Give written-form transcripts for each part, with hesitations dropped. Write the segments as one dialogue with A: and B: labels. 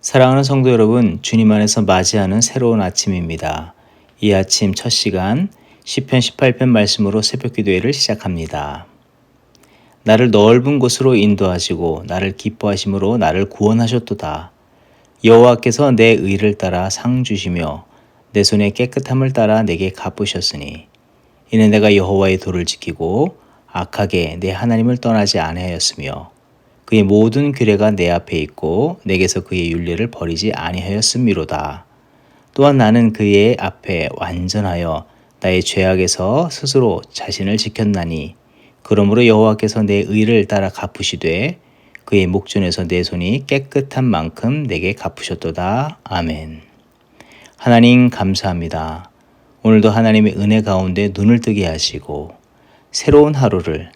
A: 사랑하는 성도 여러분, 주님 안에서 맞이하는 새로운 아침입니다. 이 아침 첫 시간 시편 18편 말씀으로 새벽 기도회를 시작합니다. 나를 넓은 곳으로 인도하시고 나를 기뻐하심으로 나를 구원하셨도다. 여호와께서 내 의를 따라 상 주시며 내 손의 깨끗함을 따라 내게 갚으셨으니 이는 내가 여호와의 도를 지키고 악하게 내 하나님을 떠나지 아니하였으며 그의 모든 규례가 내 앞에 있고 내게서 그의 율례를 버리지 아니하였음이로다. 또한 나는 그의 앞에 완전하여 나의 죄악에서 스스로 자신을 지켰나니 그러므로 여호와께서 내 의를 따라 갚으시되 그의 목전에서 내 손이 깨끗한 만큼 내게 갚으셨도다. 아멘. 하나님 감사합니다. 오늘도 하나님의 은혜 가운데 눈을 뜨게 하시고 새로운 하루를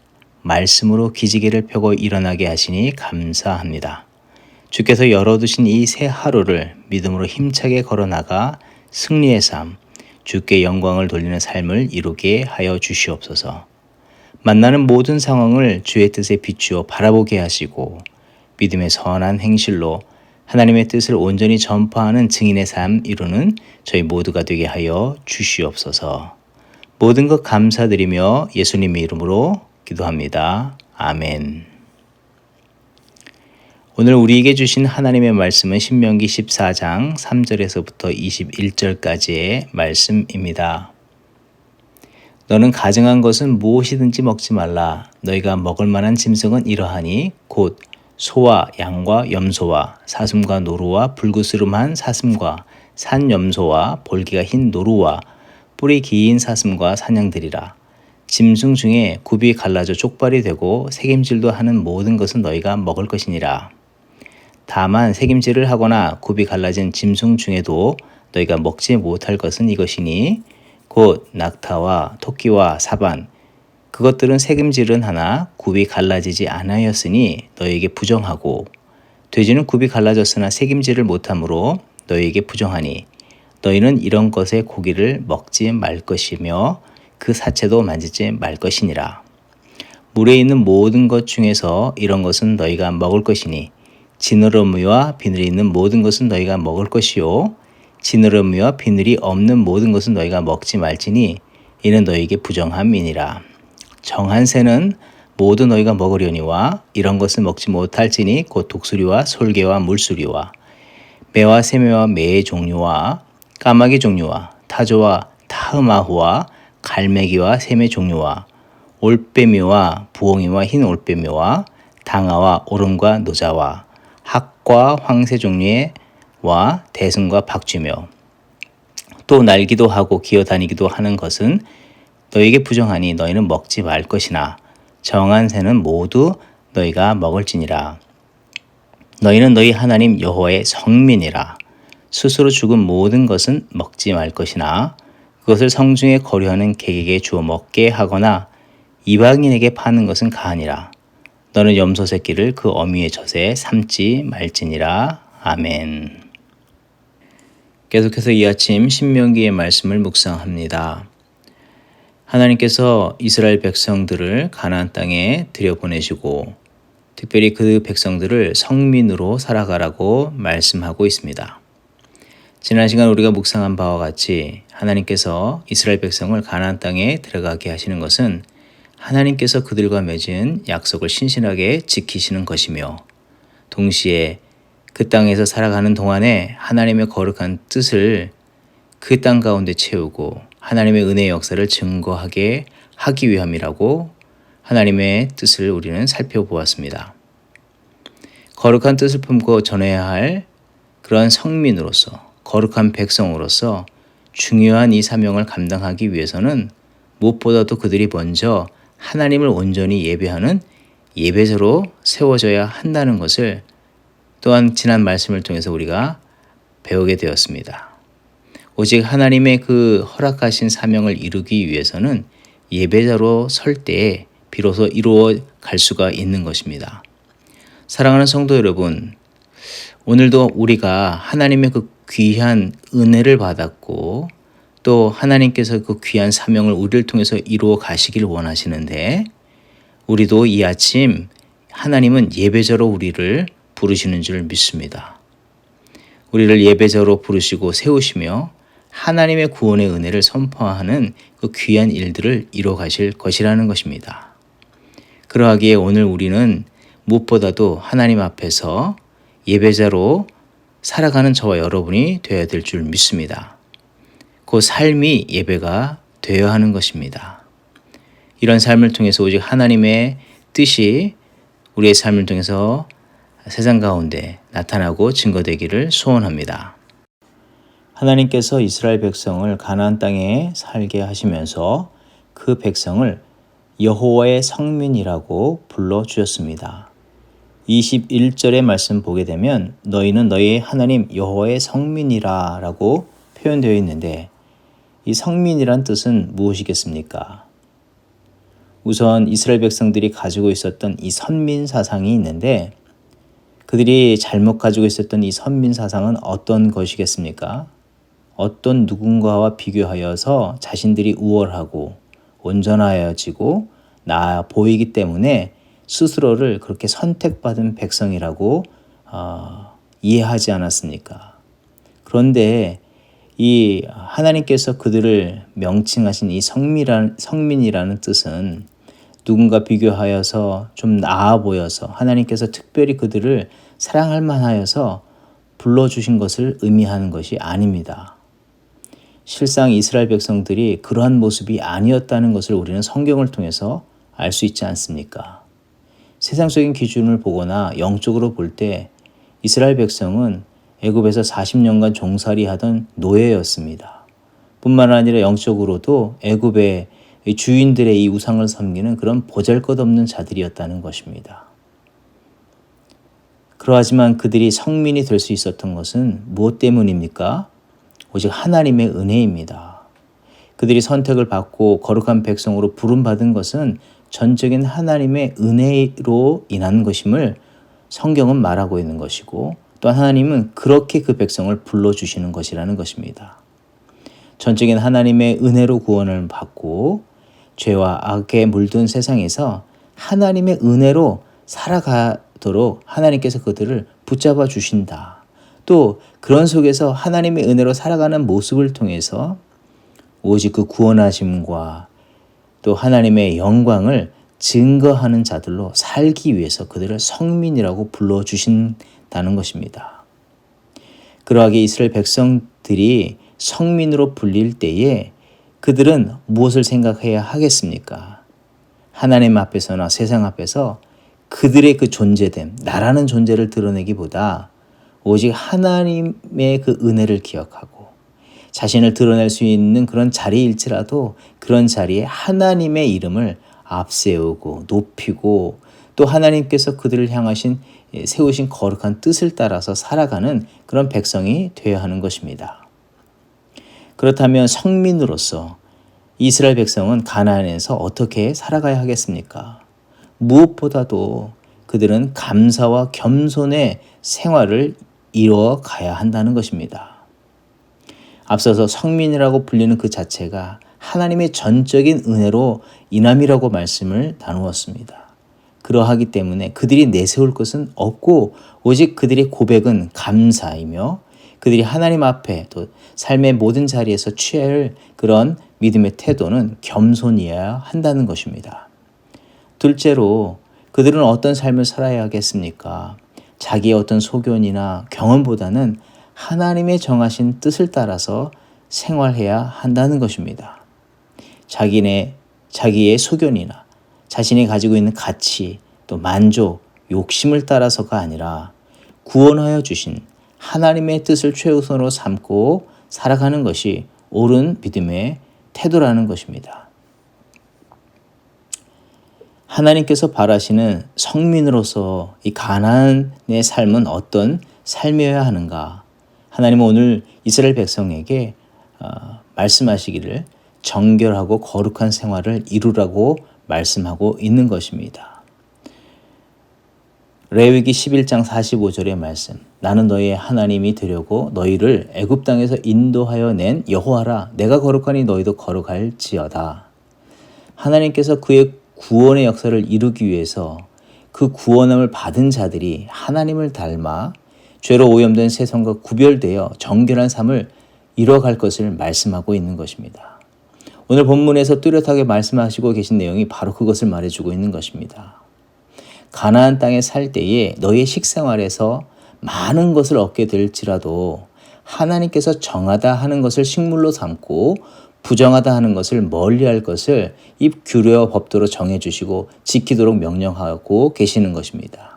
A: 말씀으로 기지개를 펴고 일어나게 하시니 감사합니다. 주께서 열어두신 이 새 하루를 믿음으로 힘차게 걸어나가 승리의 삶, 주께 영광을 돌리는 삶을 이루게 하여 주시옵소서. 만나는 모든 상황을 주의 뜻에 비추어 바라보게 하시고 믿음의 선한 행실로 하나님의 뜻을 온전히 전파하는 증인의 삶 이루는 저희 모두가 되게 하여 주시옵소서. 모든 것 감사드리며 예수님의 이름으로 기도합니다. 아멘. 오늘 우리에게 주신 하나님의 말씀은 신명기 14장 3절에서부터 21절까지의 말씀입니다. 너는 가증한 것은 무엇이든지 먹지 말라. 너희가 먹을 만한 짐승은 이러하니 곧 소와 양과 염소와 사슴과 노루와 불구스름한 사슴과 산 염소와 볼기가 흰 노루와 뿔이 긴 사슴과 사냥들이라. 짐승 중에 굽이 갈라져 족발이 되고 새김질도 하는 모든 것은 너희가 먹을 것이니라. 다만 새김질을 하거나 굽이 갈라진 짐승 중에도 너희가 먹지 못할 것은 이것이니 곧 낙타와 토끼와 사반 그것들은 새김질은 하나 굽이 갈라지지 않았으니 너희에게 부정하고 돼지는 굽이 갈라졌으나 새김질을 못하므로 너희에게 부정하니 너희는 이런 것의 고기를 먹지 말 것이며 그 사체도 만지지 말 것이니라. 물에 있는 모든 것 중에서 이런 것은 너희가 먹을 것이니 지느러미와 비늘이 있는 모든 것은 너희가 먹을 것이요 지느러미와 비늘이 없는 모든 것은 너희가 먹지 말지니 이는 너희에게 부정함이니라. 정한 새는 모두 너희가 먹으려니와 이런 것을 먹지 못할지니 곧 독수리와 솔개와 물수리와 매와 새매와 매의 종류와 까마귀 종류와 타조와 타흐마후와 갈매기와 샘의 종류와 올빼미와 부엉이와 흰 올빼미와 당아와 오름과 노자와 학과 황새 종류와 대승과 박쥐며 또 날기도 하고 기어다니기도 하는 것은 너희에게 부정하니 너희는 먹지 말 것이나 정한 새는 모두 너희가 먹을지니라. 너희는 너희 하나님 여호와의 성민이라. 스스로 죽은 모든 것은 먹지 말 것이나 그것을 성중에 거류하는 객에게 주어 먹게 하거나 이방인에게 파는 것은 가하니라. 너는 염소 새끼를 그 어미의 젖에 삼지 말지니라. 아멘. 계속해서 이 아침 신명기의 말씀을 묵상합니다. 하나님께서 이스라엘 백성들을 가나안 땅에 들여보내시고 특별히 그 백성들을 성민으로 살아가라고 말씀하고 있습니다. 지난 시간 우리가 묵상한 바와 같이 하나님께서 이스라엘 백성을 가나안 땅에 들어가게 하시는 것은 하나님께서 그들과 맺은 약속을 신실하게 지키시는 것이며 동시에 그 땅에서 살아가는 동안에 하나님의 거룩한 뜻을 그 땅 가운데 채우고 하나님의 은혜의 역사를 증거하게 하기 위함이라고 하나님의 뜻을 우리는 살펴보았습니다. 거룩한 뜻을 품고 전해야 할 그러한 성민으로서 거룩한 백성으로서 중요한 이 사명을 감당하기 위해서는 무엇보다도 그들이 먼저 하나님을 온전히 예배하는 예배자로 세워져야 한다는 것을 또한 지난 말씀을 통해서 우리가 배우게 되었습니다. 오직 하나님의 그 허락하신 사명을 이루기 위해서는 예배자로 설 때에 비로소 이루어 갈 수가 있는 것입니다. 사랑하는 성도 여러분, 오늘도 우리가 하나님의 그 귀한 은혜를 받았고 또 하나님께서 그 귀한 사명을 우리를 통해서 이루어 가시길 원하시는데 우리도 이 아침 하나님은 예배자로 우리를 부르시는 줄 믿습니다. 우리를 예배자로 부르시고 세우시며 하나님의 구원의 은혜를 선포하는 그 귀한 일들을 이뤄 가실 것이라는 것입니다. 그러하기에 오늘 우리는 무엇보다도 하나님 앞에서 예배자로 살아가는 저와 여러분이 되어야 될 줄 믿습니다. 그 삶이 예배가 되어야 하는 것입니다. 이런 삶을 통해서 오직 하나님의 뜻이 우리의 삶을 통해서 세상 가운데 나타나고 증거되기를 소원합니다. 하나님께서 이스라엘 백성을 가나안 땅에 살게 하시면서 그 백성을 여호와의 성민이라고 불러주셨습니다. 21절의 말씀 보게 되면 너희는 너희 하나님 여호와의 성민이라 라고 표현되어 있는데 이 성민이란 뜻은 무엇이겠습니까? 우선 이스라엘 백성들이 가지고 있었던 이 선민 사상이 있는데 그들이 잘못 가지고 있었던 이 선민 사상은 어떤 것이겠습니까? 어떤 누군가와 비교하여서 자신들이 우월하고 온전하여지고 나아 보이기 때문에 스스로를 그렇게 선택받은 백성이라고 이해하지 않았습니까? 그런데 이 하나님께서 그들을 명칭하신 이 성민이라는 뜻은 누군가 비교하여서 좀 나아 보여서 하나님께서 특별히 그들을 사랑할 만하여서 불러주신 것을 의미하는 것이 아닙니다. 실상 이스라엘 백성들이 그러한 모습이 아니었다는 것을 우리는 성경을 통해서 알 수 있지 않습니까? 세상적인 기준을 보거나 영적으로 볼 때 이스라엘 백성은 애굽에서 40년간 종살이 하던 노예였습니다. 뿐만 아니라 영적으로도 애굽의 주인들의 이 우상을 섬기는 그런 보잘것없는 자들이었다는 것입니다. 그러하지만 그들이 성민이 될 수 있었던 것은 무엇 때문입니까? 오직 하나님의 은혜입니다. 그들이 선택을 받고 거룩한 백성으로 부름받은 것은 전적인 하나님의 은혜로 인한 것임을 성경은 말하고 있는 것이고 또한 하나님은 그렇게 그 백성을 불러주시는 것이라는 것입니다. 전적인 하나님의 은혜로 구원을 받고 죄와 악에 물든 세상에서 하나님의 은혜로 살아가도록 하나님께서 그들을 붙잡아 주신다. 또 그런 속에서 하나님의 은혜로 살아가는 모습을 통해서 오직 그 구원하심과 또 하나님의 영광을 증거하는 자들로 살기 위해서 그들을 성민이라고 불러주신다는 것입니다. 그러하기에 이스라엘 백성들이 성민으로 불릴 때에 그들은 무엇을 생각해야 하겠습니까? 하나님 앞에서나 세상 앞에서 그들의 그 존재됨, 나라는 존재를 드러내기보다 오직 하나님의 그 은혜를 기억하고 자신을 드러낼 수 있는 그런 자리일지라도 그런 자리에 하나님의 이름을 앞세우고 높이고 또 하나님께서 그들을 향하신 세우신 거룩한 뜻을 따라서 살아가는 그런 백성이 되어야 하는 것입니다. 그렇다면 성민으로서 이스라엘 백성은 가나안에서 어떻게 살아가야 하겠습니까? 무엇보다도 그들은 감사와 겸손의 생활을 이루어 가야 한다는 것입니다. 앞서서 성민이라고 불리는 그 자체가 하나님의 전적인 은혜로 인함이라고 말씀을 나누었습니다. 그러하기 때문에 그들이 내세울 것은 없고 오직 그들의 고백은 감사이며 그들이 하나님 앞에 또 삶의 모든 자리에서 취해야 할 그런 믿음의 태도는 겸손이어야 한다는 것입니다. 둘째로 그들은 어떤 삶을 살아야 하겠습니까? 자기의 어떤 소견이나 경험보다는 하나님의 정하신 뜻을 따라서 생활해야 한다는 것입니다. 자기의 소견이나 자신이 가지고 있는 가치, 또 만족, 욕심을 따라서가 아니라 구원하여 주신 하나님의 뜻을 최우선으로 삼고 살아가는 것이 옳은 믿음의 태도라는 것입니다. 하나님께서 바라시는 성민으로서 이 가나안의 삶은 어떤 삶이어야 하는가? 하나님은 오늘 이스라엘 백성에게 말씀하시기를 정결하고 거룩한 생활을 이루라고 말씀하고 있는 것입니다. 레위기 11장 45절의 말씀. 나는 너희의 하나님이 되려고 너희를 애굽 땅에서 인도하여 낸 여호와라. 내가 거룩하니 너희도 거룩할지어다. 하나님께서 그의 구원의 역사를 이루기 위해서 그 구원함을 받은 자들이 하나님을 닮아 죄로 오염된 세상과 구별되어 정결한 삶을 이뤄갈 것을 말씀하고 있는 것입니다. 오늘 본문에서 뚜렷하게 말씀하시고 계신 내용이 바로 그것을 말해주고 있는 것입니다. 가나안 땅에 살 때에 너희의 식생활에서 많은 것을 얻게 될지라도 하나님께서 정하다 하는 것을 식물로 삼고 부정하다 하는 것을 멀리할 것을 이 규례와 법도로 정해주시고 지키도록 명령하고 계시는 것입니다.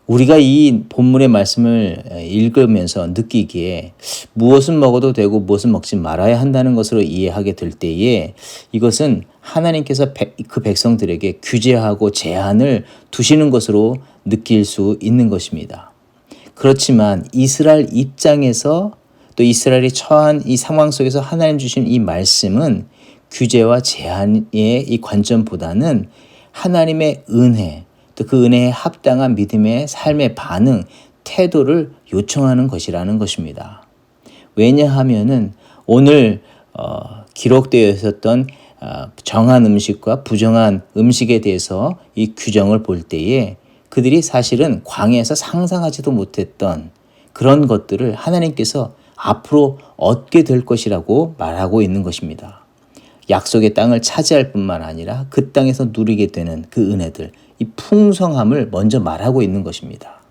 A: 우리가 이 본문의 말씀을 읽으면서 느끼기에 무엇은 먹어도 되고 무엇은 먹지 말아야 한다는 것으로 이해하게 될 때에 이것은 하나님께서 그 백성들에게 규제하고 제한을 두시는 것으로 느낄 수 있는 것입니다. 그렇지만 이스라엘 입장에서 또 이스라엘이 처한 이 상황 속에서 하나님 주신 이 말씀은 규제와 제한의 이 관점보다는 하나님의 은혜, 또 그 은혜에 합당한 믿음의 삶의 반응, 태도를 요청하는 것이라는 것입니다. 왜냐하면은 오늘 기록되어 있었던 정한 음식과 부정한 음식에 대해서 이 규정을 볼 때에 그들이 사실은 광야에서 상상하지도 못했던 그런 것들을 하나님께서 앞으로 얻게 될 것이라고 말하고 있는 것입니다. 약속의 땅을 차지할 뿐만 아니라 그 땅에서 누리게 되는 그 은혜들, 이 풍성함을 먼저 말하고 있는 것입니다.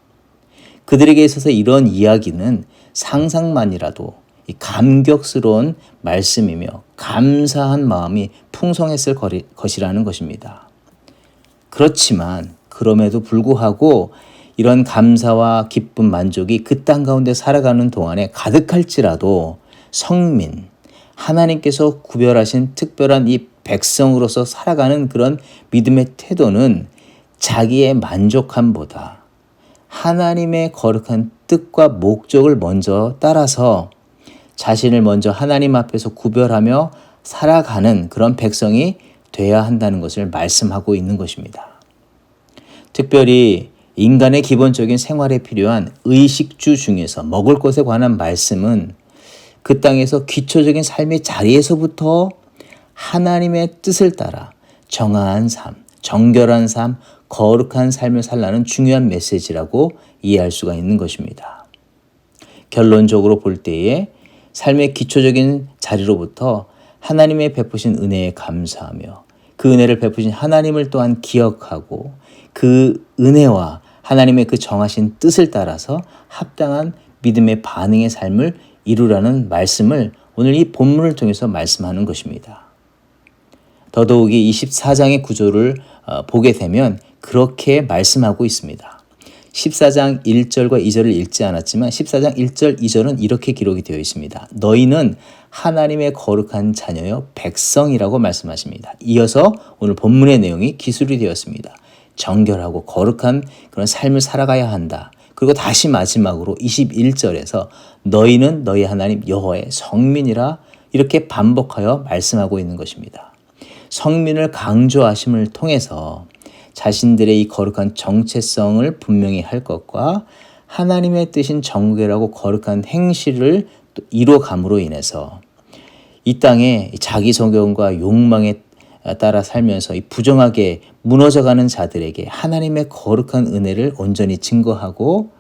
A: 그들에게 있어서 이런 이야기는 상상만이라도 이 감격스러운 말씀이며 감사한 마음이 풍성했을 것이라는 것입니다. 그렇지만 그럼에도 불구하고 이런 감사와 기쁨, 만족이 그 땅 가운데 살아가는 동안에 가득할지라도 성민, 하나님께서 구별하신 특별한 이 백성으로서 살아가는 그런 믿음의 태도는 자기의 만족함보다 하나님의 거룩한 뜻과 목적을 먼저 따라서 자신을 먼저 하나님 앞에서 구별하며 살아가는 그런 백성이 되어야 한다는 것을 말씀하고 있는 것입니다. 특별히 인간의 기본적인 생활에 필요한 의식주 중에서 먹을 것에 관한 말씀은 그 땅에서 기초적인 삶의 자리에서부터 하나님의 뜻을 따라 정한 삶, 정결한 삶, 거룩한 삶을 살라는 중요한 메시지라고 이해할 수가 있는 것입니다. 결론적으로 볼 때에 삶의 기초적인 자리로부터 하나님의 베푸신 은혜에 감사하며 그 은혜를 베푸신 하나님을 또한 기억하고 그 은혜와 하나님의 그 정하신 뜻을 따라서 합당한 믿음의 반응의 삶을 이루라는 말씀을 오늘 이 본문을 통해서 말씀하는 것입니다. 더더욱이 24장의 구조를 보게 되면 그렇게 말씀하고 있습니다. 14장 1절과 2절을 읽지 않았지만 14장 1절, 2절은 이렇게 기록이 되어 있습니다. 너희는 하나님의 거룩한 자녀여 백성이라고 말씀하십니다. 이어서 오늘 본문의 내용이 기술이 되었습니다. 정결하고 거룩한 그런 삶을 살아가야 한다. 그리고 다시 마지막으로 21절에서 너희는 너희 하나님 여호와의 성민이라 이렇게 반복하여 말씀하고 있는 것입니다. 성민을 강조하심을 통해서 자신들의 이 거룩한 정체성을 분명히 할 것과 하나님의 뜻인 정결하고 거룩한 행실을 이루어감으로 인해서 이 땅에 자기 성경과 욕망에 따라 살면서 이 부정하게 무너져가는 자들에게 하나님의 거룩한 은혜를 온전히 증거하고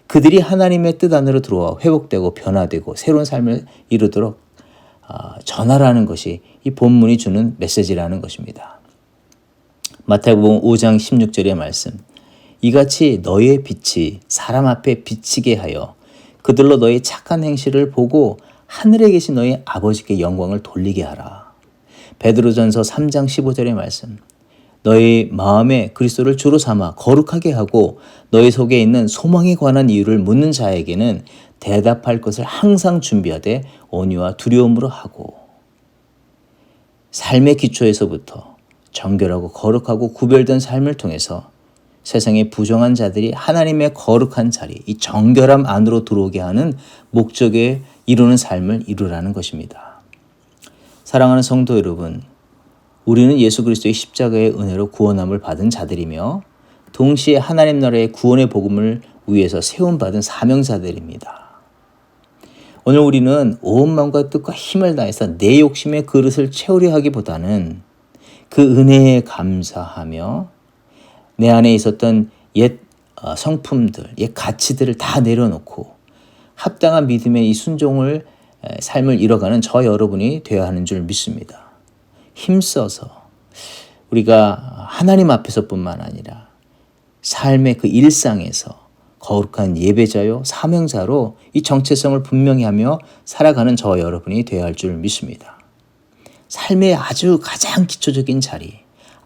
A: 그들이 하나님의 뜻 안으로 들어와 회복되고 변화되고 새로운 삶을 이루도록 전하라는 것이 이 본문이 주는 메시지라는 것입니다. 마태복음 5장 16절의 말씀, 이같이 너희의 빛이 사람 앞에 비치게 하여 그들로 너희 착한 행실을 보고 하늘에 계신 너희 아버지께 영광을 돌리게 하라. 베드로전서 3장 15절의 말씀, 너희 마음에 그리스도를 주로 삼아 거룩하게 하고 너희 속에 있는 소망에 관한 이유를 묻는 자에게는 대답할 것을 항상 준비하되 온유와 두려움으로 하고, 삶의 기초에서부터 정결하고 거룩하고 구별된 삶을 통해서 세상의 부정한 자들이 하나님의 거룩한 자리, 이 정결함 안으로 들어오게 하는 목적에 이루는 삶을 이루라는 것입니다. 사랑하는 성도 여러분, 우리는 예수 그리스도의 십자가의 은혜로 구원함을 받은 자들이며 동시에 하나님 나라의 구원의 복음을 위해서 세움받은 사명자들입니다. 오늘 우리는 온 마음과 뜻과 힘을 다해서 내 욕심의 그릇을 채우려 하기보다는 그 은혜에 감사하며 내 안에 있었던 옛 성품들, 옛 가치들을 다 내려놓고 합당한 믿음의 이 순종을 삶을 이뤄가는 저 여러분이 되어야 하는 줄 믿습니다. 힘써서 우리가 하나님 앞에서뿐만 아니라 삶의 그 일상에서 거룩한 예배자요 사명자로 이 정체성을 분명히 하며 살아가는 저 여러분이 되어야 할 줄 믿습니다. 삶의 아주 가장 기초적인 자리,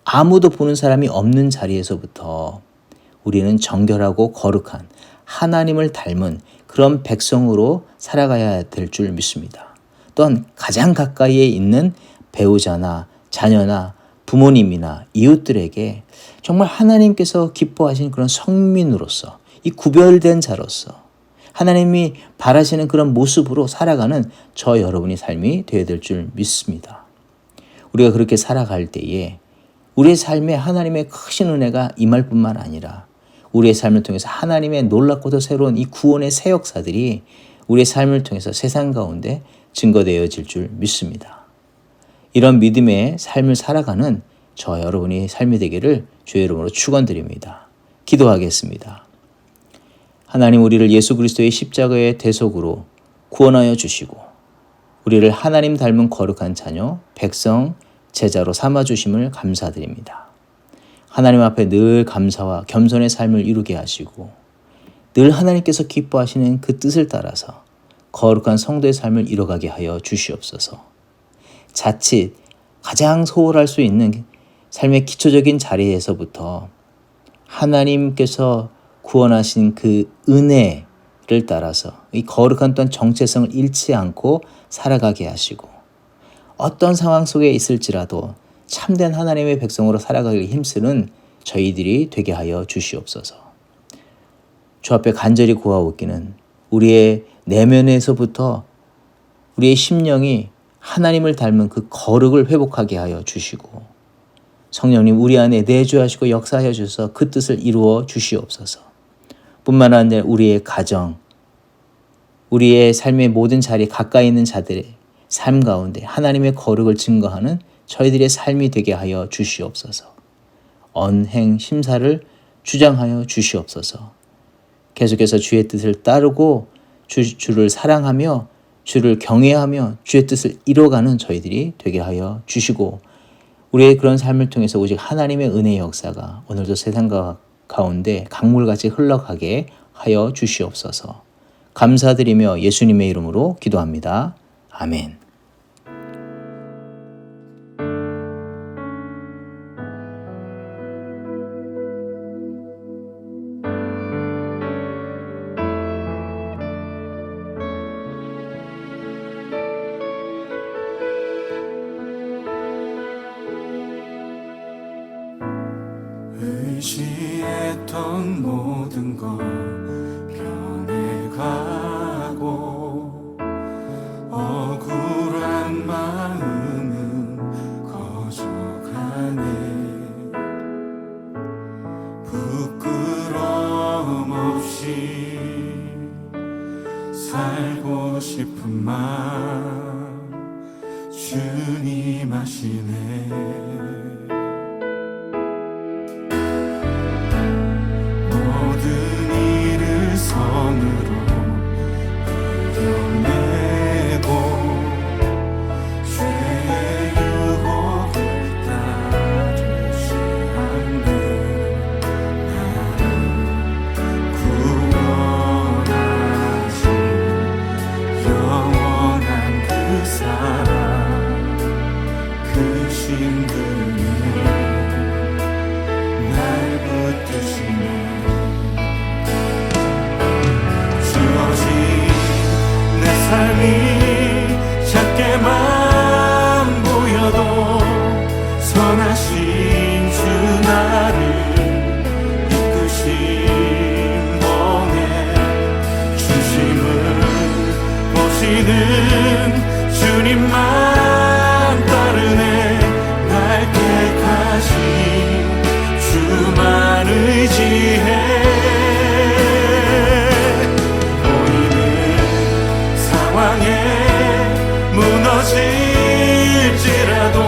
A: 아무도 보는 사람이 없는 자리에서부터 우리는 정결하고 거룩한 하나님을 닮은 그런 백성으로 살아가야 될 줄 믿습니다. 또한 가장 가까이에 있는 배우자나 자녀나 부모님이나 이웃들에게 정말 하나님께서 기뻐하신 그런 성민으로서 이 구별된 자로서 하나님이 바라시는 그런 모습으로 살아가는 저 여러분의 삶이 되어야 될 줄 믿습니다. 우리가 그렇게 살아갈 때에 우리의 삶에 하나님의 크신 은혜가 임할 뿐만 아니라 우리의 삶을 통해서 하나님의 놀랍고도 새로운 이 구원의 새 역사들이 우리의 삶을 통해서 세상 가운데 증거되어질 줄 믿습니다. 이런 믿음의 삶을 살아가는 저 여러분이 삶이 되기를 주의 이름으로 축원드립니다. 기도하겠습니다. 하나님, 우리를 예수 그리스도의 십자가의 대속으로 구원하여 주시고 우리를 하나님 닮은 거룩한 자녀, 백성, 제자로 삼아주심을 감사드립니다. 하나님 앞에 늘 감사와 겸손의 삶을 이루게 하시고 늘 하나님께서 기뻐하시는 그 뜻을 따라서 거룩한 성도의 삶을 이뤄가게 하여 주시옵소서. 자칫 가장 소홀할 수 있는 삶의 기초적인 자리에서부터 하나님께서 구원하신 그 은혜를 따라서 이 거룩한 또한 정체성을 잃지 않고 살아가게 하시고 어떤 상황 속에 있을지라도 참된 하나님의 백성으로 살아가기 힘쓰는 저희들이 되게 하여 주시옵소서. 주 앞에 간절히 구하옵기는 우리의 내면에서부터 우리의 심령이 하나님을 닮은 그 거룩을 회복하게 하여 주시고 성령님 우리 안에 내주하시고 역사하여 주셔서 그 뜻을 이루어 주시옵소서. 뿐만 아니라 우리의 가정, 우리의 삶의 모든 자리 가까이 있는 자들의 삶 가운데 하나님의 거룩을 증거하는 저희들의 삶이 되게 하여 주시옵소서. 언행 심사를 주장하여 주시옵소서. 계속해서 주의 뜻을 따르고 주를 사랑하며 주를 경외하며 주의 뜻을 이뤄가는 저희들이 되게 하여 주시고 우리의 그런 삶을 통해서 오직 하나님의 은혜의 역사가 오늘도 세상 가운데 강물같이 흘러가게 하여 주시옵소서. 감사드리며 예수님의 이름으로 기도합니다. 아멘.
B: 의지했던 모든 것 변해가고 억울한 마음은 커져가네. 부끄러움 없이 살고 싶은 마음 주님 아시네. 선으로 이겨내고 죄의 유혹을 따르지 않는 나를 구원하신 영원한 그 사랑 그 신분이 날 붙드시네. 내 삶이 작게만 보여도 선하신 주 나를 이끄신 몸에 중심을 보시는 주님만 따르네. 날 택하신 주만 의지해. 무너질지라도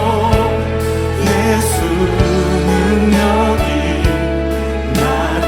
B: 예수는 여기 나를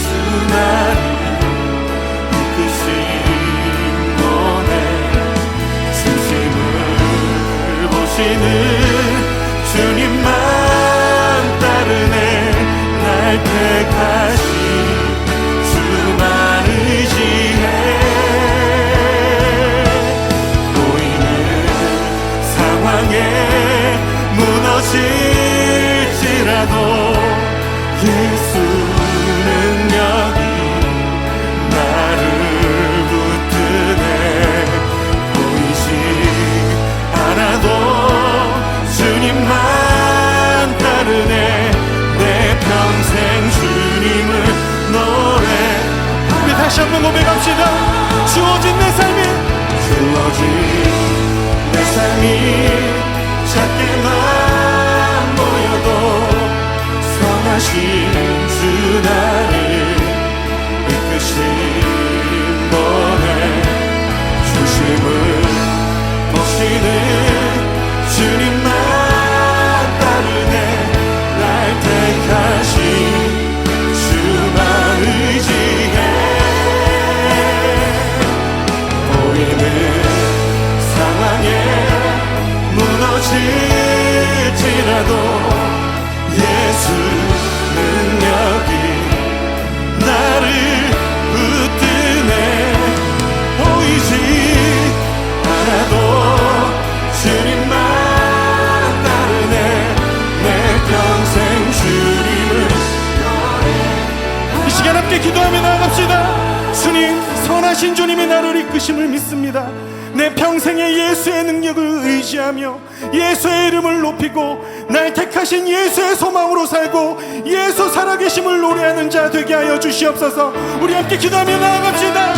B: 주 나를 이끄신 분의 중심을 보시는 주님만 따르네. 날 택하신 주만 의지해. 보이는 상황에 무너질지라도 예수 능력이 나를 붙드네. 보이지 않아도 주님만 따르네. 내 평생 주님을 노래.
C: 우리 다시 한번 고백합시다. 주어진 내 삶이
B: 주어진 내 삶이 작게만 보여도 선하신 주 나를 이끄신 분의 중심을 보시는 주님만 따르네. 날 택하신 주만 의지해. 보이는 상황에 무너질지라도 예수 능력이 나를 붙드네. 보이지 않아도 주님만 따르네. 내 평생 주님을
C: 이 시간 함께 기도하며 나아갑시다. 주님, 선하신 주님이 나를 이끄심을 믿습니다. 내 평생에 예수의 능력을 의지하며 예수의 이름을 높이고 날 택하신 예수의 소망으로 살고 예수 살아계심을 노래하는 자 되게 하여 주시옵소서. 우리 함께 기도하며 나아갑시다.